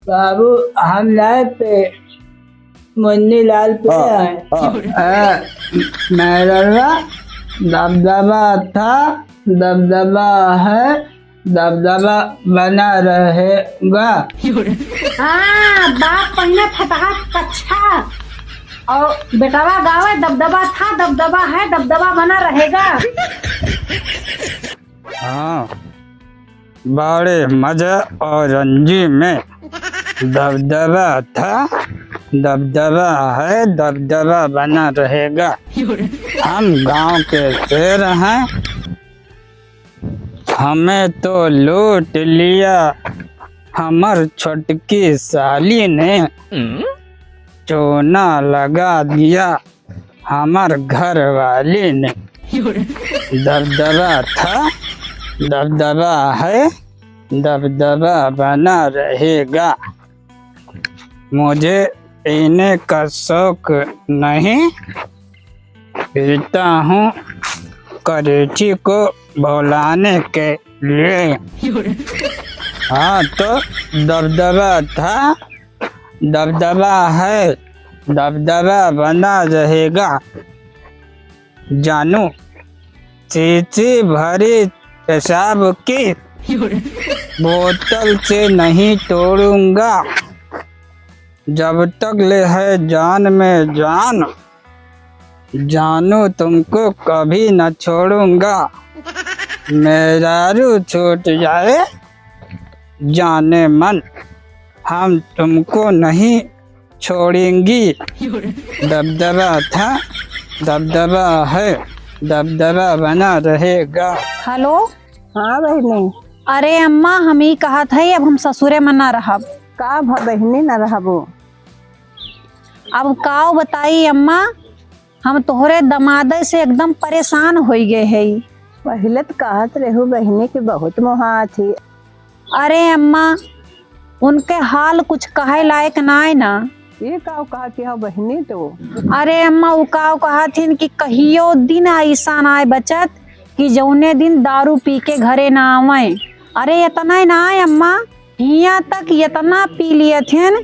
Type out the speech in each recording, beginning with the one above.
बाबू हम लाए पे मुन्नी लाल पे है। मेरा दबदबा था, दबदबा है, दबदबा बना रहेगा। हाँ, बाप पढ़ने फटहा कच्छा और बेटावा गावे दबदबा था, दबदबा है, दबदबा बना रहेगा। हाँ, बड़े मजा और रंजी में दबदबा था, दबदबा है, दबदबा बना रहेगा। हम गांव के शेर हैं, हमें तो लूट लिया हमर छोटकी साली ने, चोना लगा दिया हमर घर वाली ने। दबदबा था, दबदबा है, दबदबा बना रहेगा। मुझे पीने का शौक नहीं, पीता हूँ करेची को भुलाने के लिए। हाँ, तो दबदबा था, दबदबा है, दबदबा बना रहेगा। जानू शीशी भरी पेशाब की बोतल से नहीं तोड़ूंगा, जब तक ले है जान में जान, जानू तुमको कभी न छोड़ूंगा। मेरारू छूट जाए जाने मन, हम तुमको नहीं छोड़ेंगी। दबदबा था, दबदबा है, दबदबा बना रहेगा। हेलो। हाँ बहनी। अरे अम्मा, हम ही कहा था अब हम ससुरे में ना रहब। का बहनी न रहबो? अब काओ बताई अम्मा, हम तोहरे दमादे से एकदम परेशान हो गए है। पहले तो कहत रहू बहनी की बहुत मोहा थी। अरे अम्मा, उनके हाल कुछ कहे लायक ना है ना। ये का कहती है बहनी? तो अरे अम्मा, वो का कहा थी कि कहियो दिन ऐसा ना आए बचत कि जौने दिन दारू पी के घरे ना आवे। अरे इतना ना आए अम्मा, हिया तक इतना पी लिए थे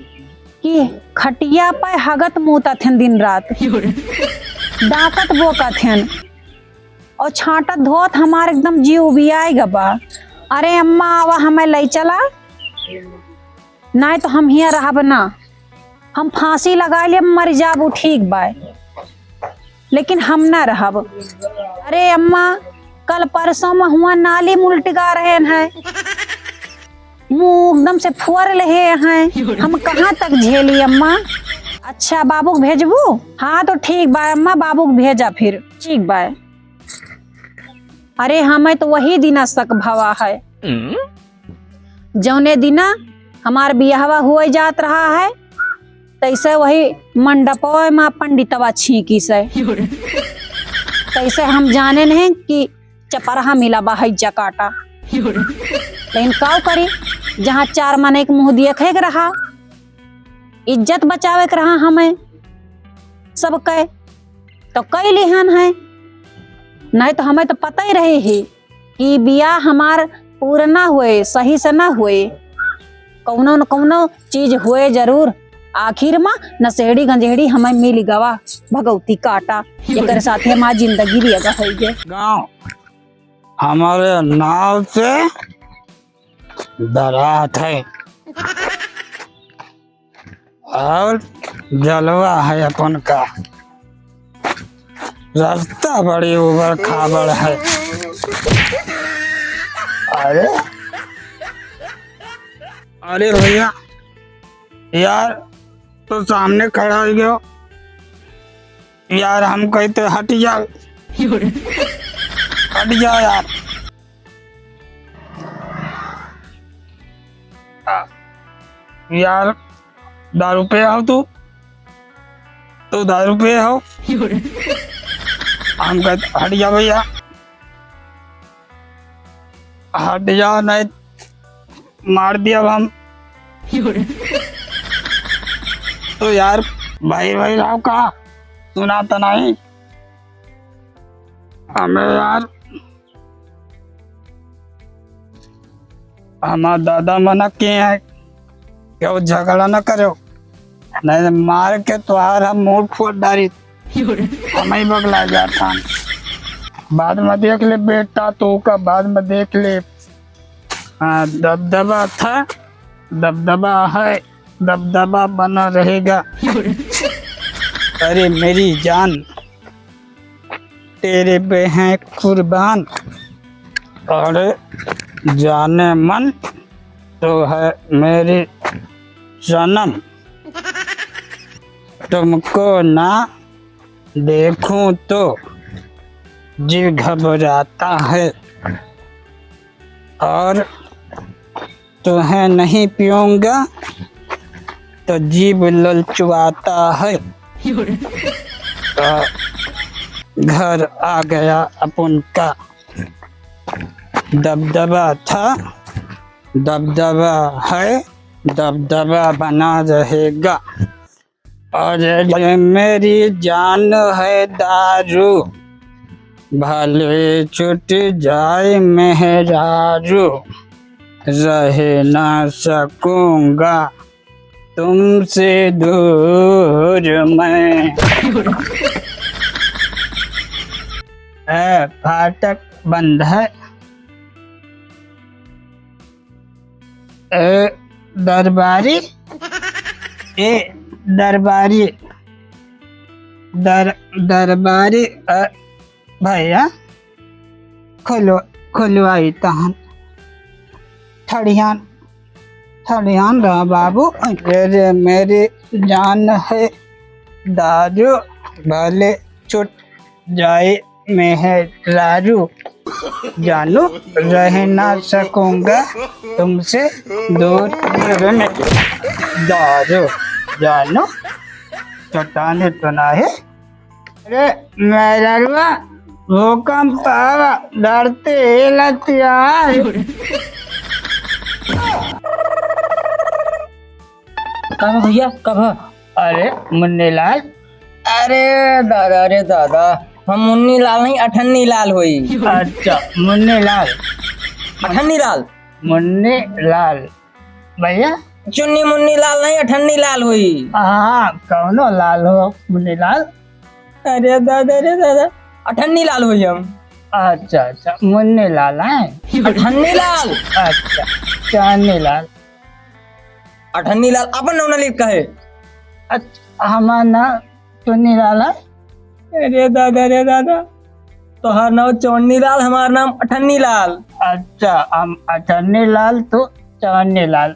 कि खटिया पे हगत मुता थे दिन रात, डाकत बोका थे और छाटत धोत हमारे एकदम जीव बियाएगा बा। अरे अम्मा, आवा हमें ले चला, नहीं तो हम हिया रहब ना। हम फांसी लगा लिए मर जाबू ठीक बा, लेकिन हम ना रहब। अरे अम्मा, कल परसों में हुआ नाली में उल्टगा रहे हैं, मुंह एकदम से फुअर रहे हैं, हम कहाँ तक झेली अम्मा। अच्छा, बाबू भेजबू? हाँ तो ठीक बा अम्मा, बाबू भेजा फिर, ठीक बा। अरे हमें तो वही दिना शक भवा है, जौने दिना हमार बियाहवा हुए जात रहा है, तैसे वही मंडपवा में पंडितवा छींकी से, तैसे हम जाने नहीं कि चपरहा मिला बा है जकाटा। लेकिन का करी, जहाँ चार मने के मुँह देखे के रहा, इज्जत बचावे के रहा हमें सब कह तो कई लिहन है। नहीं तो हमें तो पता ही रही है कि बियाह हमार पूरा ना हुए, सही से ना हुए, कौनो न कौनो चीज हुए जरूर। आखिर में नशेड़ी गंजेड़ी हमें मिल गवा, भगवती काटा, एक साथ हमारी जिंदगी रियगा है। गाँव हमारे नाव से बारात है और जलवा है अपन का, रास्ता बड़ी उबड़ खाबड़ है। अरे अरे भैया यार, तो सामने खड़ा हो गयो यार, हम कहते हट जाओ, हट जाओ यार। यार दारू पे हो तो दारू पे हो, हम कहते हट जाओ भैया, हट जाओ नहीं मार दिया अब हम। तो यार भाई भाई राव का सुना तो नहीं हमें यार, हमारा दादा मना किए हैं क्यों झगड़ा न करो, नहीं तो मार के तुम्हारा मुंह फोड़ डाली, हम ही बगला जाता। बाद में देख ले बेटा, तो का बाद में देख ले। हाँ, दबदबा था, दबदबा है, दबदबा बना रहेगा। अरे मेरी जान, तेरे पे हैं कुर्बान, और जाने मन तो है मेरी सनम। तुमको ना देखूं तो जी घबराता है, और तुम्हें नहीं पीऊंगा तो जीभ ललचुआता है। घर आ गया अपन का, दबदबा था, दबदबा है, दबदबा बना रहेगा। और ये मेरी जान है दारू, भले छूट जाए मेहरारू, रह ना सकूंगा तुमसे दूर मैं। फाटक बंद है, दरबारी, दरबारी, दरबारी भैया खुलवाई तहन ठड़ियान रहा बाबू। अरे मेरी जान है दारू, भले छूट जाए मेहरारू, जानू रह ना सकूंगा तुमसे दूर में। दारू जानू चट्टाने तो ना है। अरे मेहरारूआ भूकंप आवा, डरते लतियार। कब भैया कब? अरे मुन्नी लाल। अरे दादा हम मुन्नी लाल नहीं अठन्नी लाल हुई। अच्छा मुन्नी लाल, अठन्नी लाल, मुन्नी लाल भैया। चुन्नी मुन्नी लाल नहीं अठन्नी लाल हुई। हाँ कौनो लाल हो मुन्नी लाल। अरे दादा अठन्नी लाल हुई हम। अच्छा मुन्नी लाल है। अठन्नी लाल, अच्छा चांदनी लाल। अठन्नी लाल अपन नौना लिख का है। अच्छा हमारा नाम चुन्नी लाल है। अरे दादा तोहार नाम चौन्नी लाल, हमारा नाम अठन्नी लाल। अच्छा हम अठन्नी लाल तो चांदनी लाल।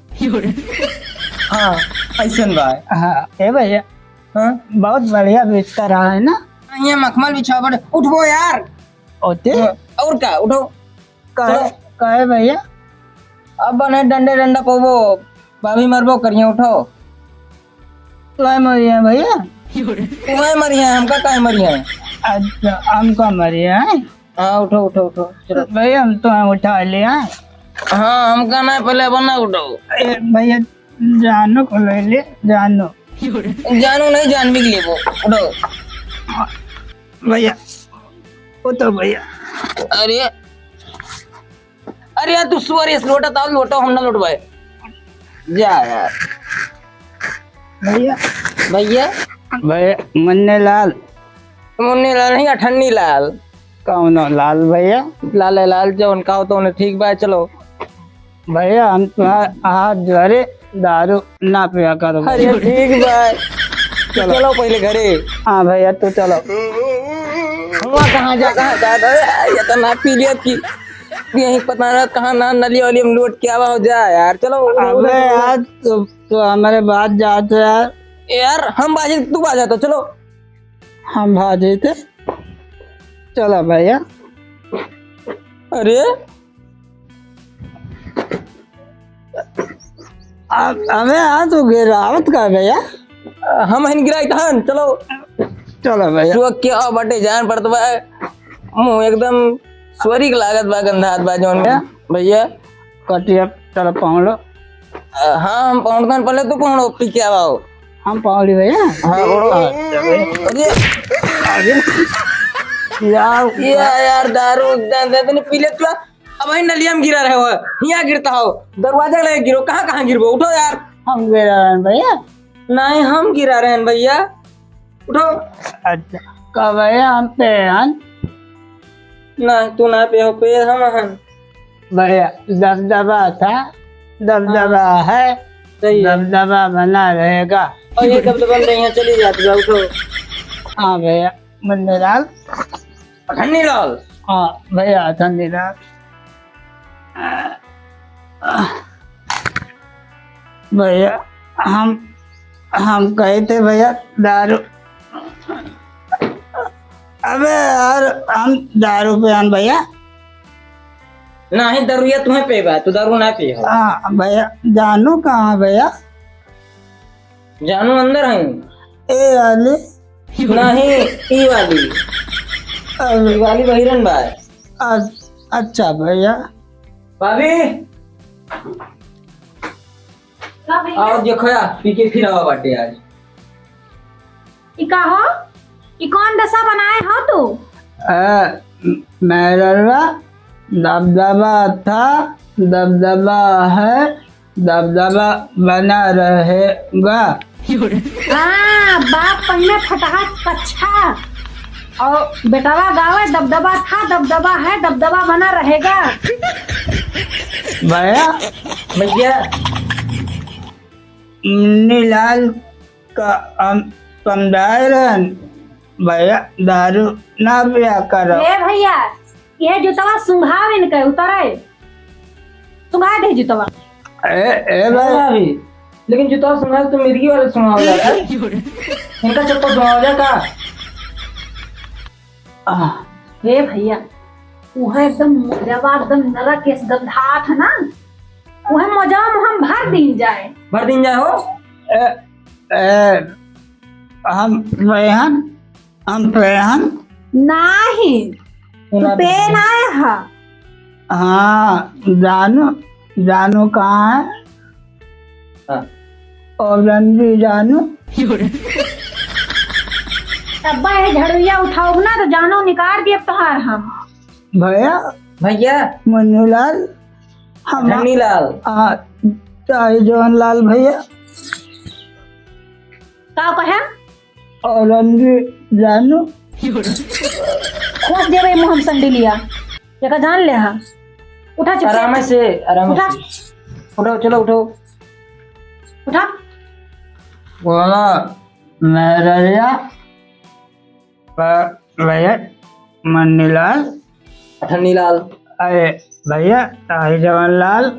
हाँ ऐसन बाय। हाँ ए भैया, हाँ बहुत बढ़िया बिस्तर है ना। ये मखमल बिछा पड़े, उठो यार। ओते और क्या उठो। कहे भैया, अब बने डंडा पोवो, भाभी मरबो करिए, उठो। तुम्हें मरी है भैया? तुम्हें मरी है, हमका काहे मरी है? अच्छा हमको मरी है। हाँ उठो चलो भैया हम तुम्हें उठा लिया। हाँ हमका ना पहले बना उठो। भैया जानू को ले ले, जानू नहीं जानवी के लिए वो उठो। भैया वो तो भैया। अरे यार तू सुअर इस लोटा ताल लोटो, हम ना लौटवाए जा यार। भैया भैया मुन्नी लाल। मुन्नी लाल नहीं अठन्नी लाल। कौनो लाल भैया? लाल जो उनका हो तो उन्हें ठीक बात। चलो भैया हम तुम्हारा हाथ जोड़े, दारू ना पिया करो। अरे ठीक बात, चलो पहले घरे। हाँ भैया तू चलो। वहाँ कहाँ जा ये तो ना पी लिया कि यही पता ना कहाँ ना नली वाली हम लौट के आवा हो जाए यार। चलो अबे यार तो हमारे बात जाते यार हम बाजे तू बाजा तो चलो। हम भाजे थे। चलो भैया। अरे अबे यार तू गिरावत का भैया? हम हन गिराई तहन। चलो भैया। सुअक के आओ बटे जान पड़त बा, मुंह एकदम स्वरी के लागत बा, गंधात बा जौन भैया। कटिया चलो पहुँचो। हाँ हम पहुँचता पहले तू पहुँचो पी के आओ। हम पहुँच भैया। हाँ अरे यार दारू दे पी ले तू। अब वही नलिया में गिरा रहे हो, यहाँ गिरता हो, दरवाजा लगे गिरो, कहाँ गिरबो। उठो यार हम गिरा रहे हैं भैया। नहीं हम गिरा रहे हैं भैया, उठो। अच्छा का भैया हम पे हन नहीं तू ना पे हो, पे हम हन भैया। दबदबा था, दबदबा है, सही है। दबदबा बना रहेगा। और ये दबदबा नहीं है, चली जाती जाओ, उठो। हाँ भैया बंदेलाल। ठन्नी लाल, हाँ भैया धन्यवाद। भैया हम कहे थे भैया दारू। अबे यार हम दारू पे हन भैया। नहीं दारूया तुम्हें पे बा, तू दारू ना पे हो। हाँ भैया जानू कहाँ है भैया? जानू अंदर है, ए वाली नहीं ई वाली, अबे, ई वाली बहिरन बा। अच्छा भैया। भाभी आओ देखो यार, पी के फिर आवा बाटे आज। ई का हो? ई कौन दशा बनाए हो तू? मेरा दबदबा था, दबदबा है, दबदबा बना रहेगा। हाँ बाप पहले फटहा कच्छा और बेटावा गावे दबदबा था, दबदबा है, दबदबा बना रहेगा। भैया भैया नीलाल का समझाए रहन भैया दारू ना पिया करो। ए भैया ये जुतवा सुंघाव इनके उतरे, सुंघा दे जुतवा। ए भाई भाभी, लेकिन जूता सुना तो मिर्गी वाले सुनाओ जाता है, इनका चप्पल सुनाओ जाता। हे भैया वह एकदम मजावा एकदम नरक के गंधात है ना, वह मजावा में हम भर दिन जाए। भर दिन जाए हो। हम रेहन नहीं तू पे ना है। हाँ जानू कहाँ है? हाँ। और रणजी जानू तब्बा ये झड़ुया उठाओ ना तो जानो निकाल दिए तोहार हम। भैया भैया मन्नूलाल हम धनी लाल, चाहे जवान लाल भैया का कहे और रणजी जानू खोज देवे मुंह हम संडिलिया जगह जान ले। हा उठा आराम से आराम उठा से उठो, चलो उठो। उठा बोला मेरा भैया मन्नीलाल। धनी लाल, अरे भैया चाहे जवान लाल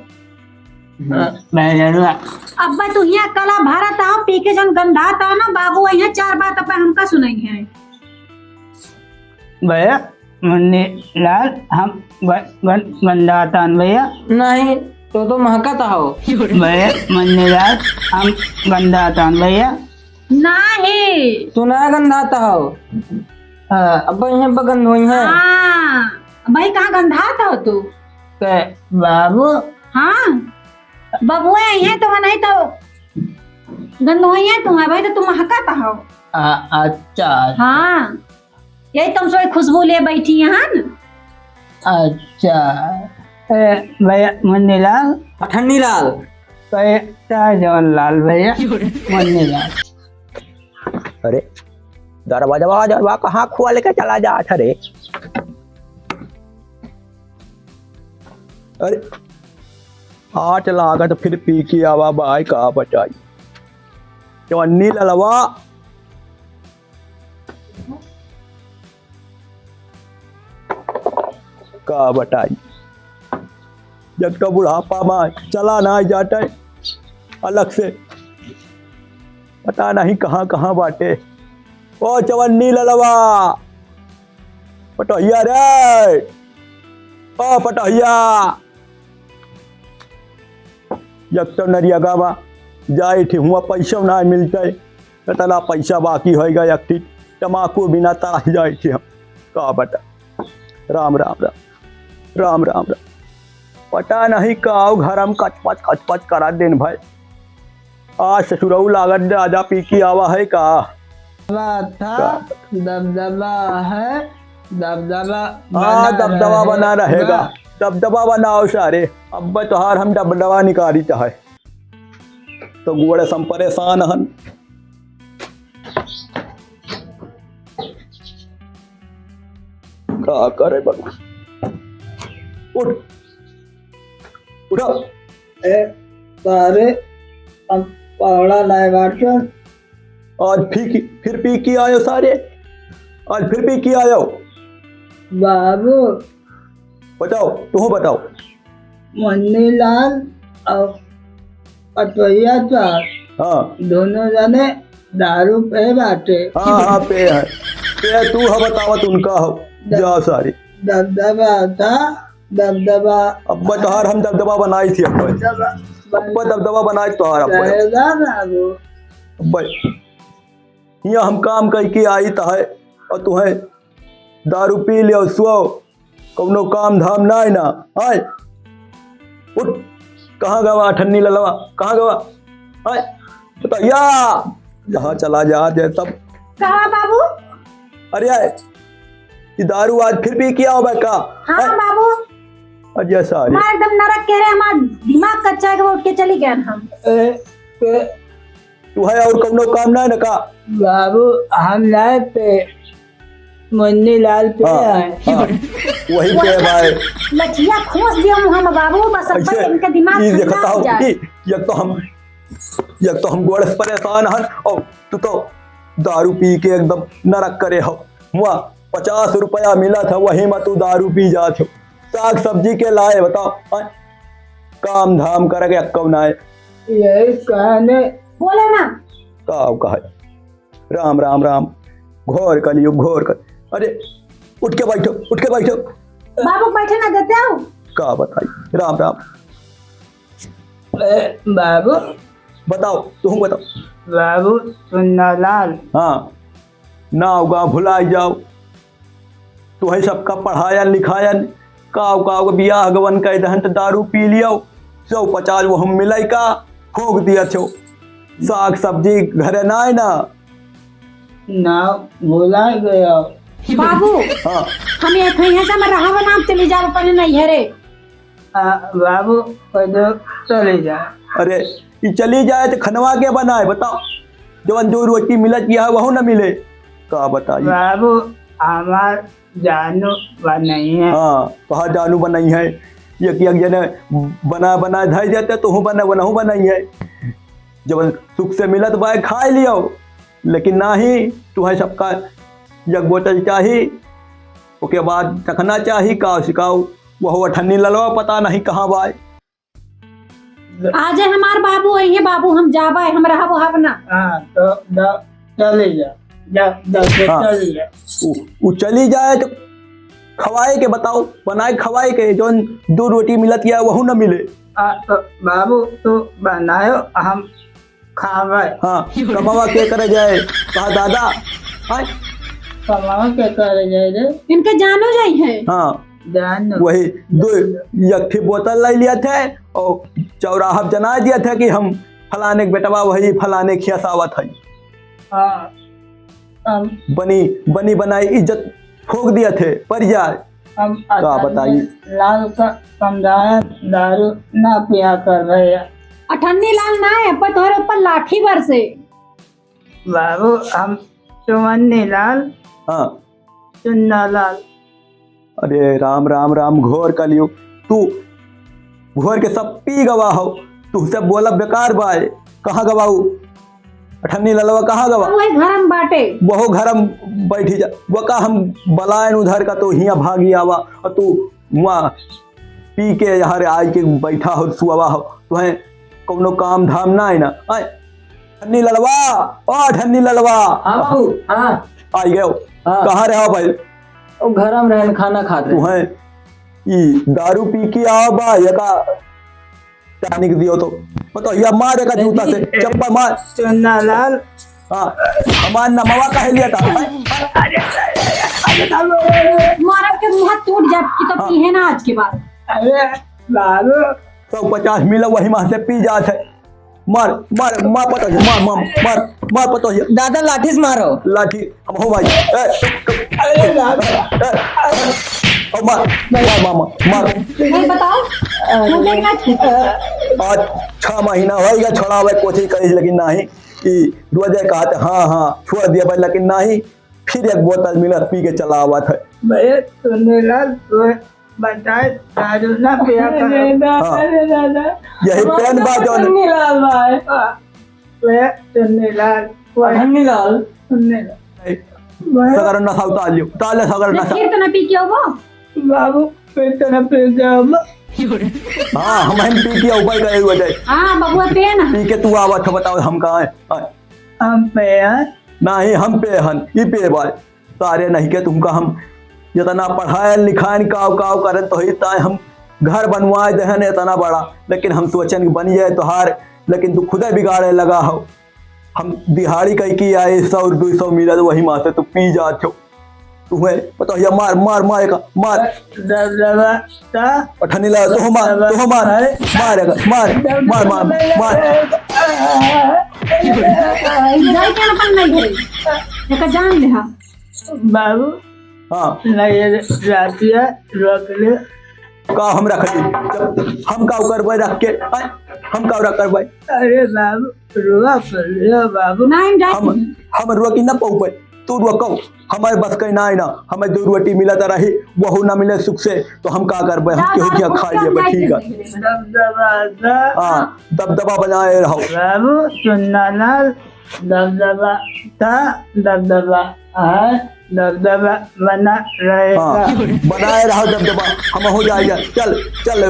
भैया। अब्बा तू यहाँ कला भारत आओ पी के जन गंधा था ना बाबू यहाँ चार बात अपन हमका सुनाई भैया मन्नीलाल हम गंदातान भैया। नहीं तो महका हो। भैया मन्नीलाल हम गंदातान भैया। नहीं तू ना गंधाता हो। अब यहाँ बगन हुई है। हाँ भाई कहाँ गंधा था तू? के बाबू हाँ बबुआ है तो नहीं तो गंदोई है तुम भाई तो तुम महका हो। अच्छा हाँ यही तुम सोई खुशबू ले बैठी यहाँ न। अच्छा भैया मन्नीलाल ठन्नी लाल, जवान लाल भैया मन्नीलाल। अरे दरवाजा कहाँ खुआ लेकर चला जा रे? अरे आठ लागत फिर पी के आवा भाई का बचाई चवन्नी ललवा। का बटाई जब तो बुढ़ापा में चला ना जाता है अलग से, पता नहीं कहाँ कहाँ बाटे। ओ चवन्नी ललवा पटोहिया रे, ओ पटोहिया। जब तो नरिया गावा जाए थी हुआ पैसा ना मिलता है, इतना पैसा बाकी होएगा एक थी तमाकू बिना तार जाए थे हम। का बता राम राम राम राम राम राम। पता नहीं काओ घर हम कचपच करा दिन भाई। आज ससुरऊ लागत राजा पी की आवा है का था दबदबा है, दबदबा हाँ दबदबा बना रहेगा। दबदबा बनाओ सारे, अब तोहार हम दबदबा निकाली चाहे तो गोड़े सम परेशान हन। का करे बाबू, उठ उठो। अरे हम पौड़ा लाए बाटन। आज फिर पी के आयो सारे, आज फिर पी के आयो। बाबू बताओ, तुम बताओ। मन्नी लाल और पटवैया चार हाँ दोनों जने दारू पे बाटे। हाँ हाँ पे है, पे तू है बतावत उनका हो जा सारी। दबदबा था, दबदबा अब्बा तोहार हम दबदबा बनाई थी। अब्बा दबदबा बनाई तोहार अब्बा। रहेगा बाबू। अब्बा यहाँ हम काम करके आई तो है और तुम्हें दारू पी लियो सो कौनो काम धाम ना है ना। आय उठ, कहाँ गवा ठन्नी ललवा, कहाँ गवा? आय बता या जहाँ चला जा जाए तब। कहा बाबू? अरे आए ये दारू आज फिर पी किया हो का? हाँ बाबू, अजय सारी मैं एकदम नरक कह रहे, हमारा दिमाग कच्चा है कि वो उठ के चली गए हम। तू है और कौनो काम ना है ना का? बाबू हम लाए पे मन्नी लाल पे हाँ, आए। हाँ, वही पे भाई। लठिया खोस दिया मुँह में बाबू, बस अब ऐसे इनका दिमाग ये ठंडा देखता हो हूँ जाए। कि एक तो हम गोड़ से परेशान हन और तू तो दारू पी के एकदम नरक करे हो। मुआ 50 रुपया मिला था वही में तू दारू पी जात हो। साग सब्जी के लाए बताओ, हाँ? काम धाम करके अक्कव ना है। यही कहने बोले ना। कहा राम राम राम, घोर कलियुग घोर कर। अरे उठ के बैठो, उठ के बैठो। बाबू बैठे ना देते हो। का बताई राम राम। बाबू बताओ, तुम बताओ। बाबू सुन्ना लाल हाँ नाव गाँव भुलाई जाओ। तुम्हें सबका पढ़ायन लिखायन काव काव बियाह गवन कह दहन तो दारू पी लियो 150 वो हम मिलाई का फोक दिया छो। साग सब्जी घरे ना है ना। नाव भुला गया। बाबू हाँ हम ये यहाँ से मैं रहा नाम चली जाओ पहले नहीं है रे। बाबू कदो चले जा। अरे ये चली जाए तो खनवा के बनाए बताओ, जवन जो रोटी मिलत किया वह ना मिले का बताइए। बाबू हमार जानू नहीं है। हाँ कहा जानू बनाई है, एक जने बना बना धर जाते तो हूँ बनहू बनाई है। जब सुख से मिलत बाय खा लियो, लेकिन ना ही तुम्हें सबका एक बोतल चाहिए, उसके बाद रखना चाहिए का सिखाओ। वह ठन्नी ललवा पता नहीं कहाँ बाय। आज हमार बाबू आई है, बाबू हम जाबा हम रहा वहा बना। हाँ तो चले जा। हाँ। चले जा। वो चली जाए तो खवाए के बताओ, बनाए खवाए के जो 2 रोटी मिलत या वह न मिले। तो बाबू तू बनायो हम खावे। हाँ कमावा के करे जाए कहा दादा। हाँ कमाओ के करे जाए रे। इनके जानो जाई है। हाँ जानू वही 2 एक बोतल ले लिया थे और चौराहा जना दिया था कि हम फलाने के बेटवा वही फलाने खियासावत है। हाँ हम बनी बनाई इज्जत ठोक दिया थे पर जाए। हम का बताइए। लाल का समझाया दारू ना पिया कर रहे हैं। अठन्नी लाल ना है पर तुम्हारे ऊपर लाठी बरसे। बाबू हम चुमन्नी लाल हाँ चुन्ना लाल। अरे राम राम राम घोर कलियुग। तू घोर के सब पी गवा हो, तू से बोला बेकार बाय। कहाँ गवाऊ अठन्नी ललवा कहाँ गवा? वही घर हम बाटे। वह घर हम बैठी जा वो का हम बलायन उधर का तो हिया भागी आवा और तू वहाँ पी के यहाँ आज के बैठा हो सुवा हो। तुम्हें कौनो काम धाम ना है ना। आय ठन्नी ललवा, ओ ठन्नी ललवा। हाँ बाबू हाँ। आई गए हाँ। कहाँ रहो भाई? वो घर हम रहन खाना खाते हैं। तुम्हें ई दारू पी के आओ बा या का टानिक दियो तो बताओ या मारे का जूता से चप्पा मार। चुन्ना लाल हाँ हमार नमवा कहे लिया था। मारा के मुँह टूट जाए कि तो पी है ना आज के बाद। अरे बाबू 150 मिला वही माँ से पी जात है। मार मार मार पता है, मार मार मार मार पता है। दादा लाठी से मारो। लाठी हम हो भाई। और मार मार मामा मार नहीं बताओ तू देखना आज 6 महीना होएगा छोड़ावे कोशिश करी लेकिन नहीं कि रोजे कहते हाँ हाँ छोड़ दिया भाई लेकिन नहीं फिर एक बोतल मिलत पी के चला हुआ था भैया चुन्नीलाल तो बताए दारू ना पिया करो। हाँ यही पेन बाजो लाल भाई भैया चुन्नीलाल लाल चुन्नीलाल सगर नशा उतार लियो उतार ले सगर नशा फिर तो ना पी के वो बाबू फिर तरह पे जाओ हाँ हम पी के ऊपर गए हुए थे हाँ बबुआ पे ना पी के तू आवा था बताओ हम कहाँ हैं हम पे नहीं हम पे हन ई पे भाई सारे नहीं के तुमका हम जितना पढ़ाए लिखाए काव काव करन तो ही ताए हम घर बनवाए दहन इतना बड़ा लेकिन हम सोचन कि बन जाए तो हार लेकिन तू खुदे बिगाड़े लगा हो हम दिहाड़ी कहीं की आए 100-200 मिलत वही माँ से तू पी जात हो तुम्हें पता है मार मार मारेगा मार दबदबा ता पठनी लगा तो मार मारेगा मार मार मार मार जाए क्या अपन नहीं घरे लेकर जान ले हाँ बाबू हाँ नहीं रातिया रोक ले का हम रख दी हम का करवाए रख के हम का करवाए अरे बाबू रुआ कर लियो बाबू नहीं जाए हम रुकी ना पाऊ पे तू रुको हमारे बस कहीं ना ना हमें 2 रोटी मिलता रही वहू ना मिले सुख से तो हम का करवाए हम केहू क्या खा लिए ठीक है दबदबा ता हाँ दबदबा बनाए रहो बाबू चुन्नालाल दबदबा ता दबदबा है दबदबा बना रहेगा। हाँ बनाए रहो दबदबा हम हो जाएगा चल चल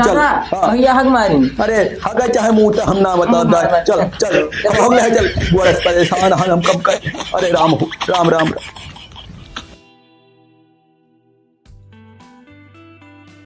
चल हाँ भैया हक मारी अरे अगर चाहे मुंह तो हम ना बता चल चल हम ले चल बड़ा परेशान हम कब कर अरे राम राम राम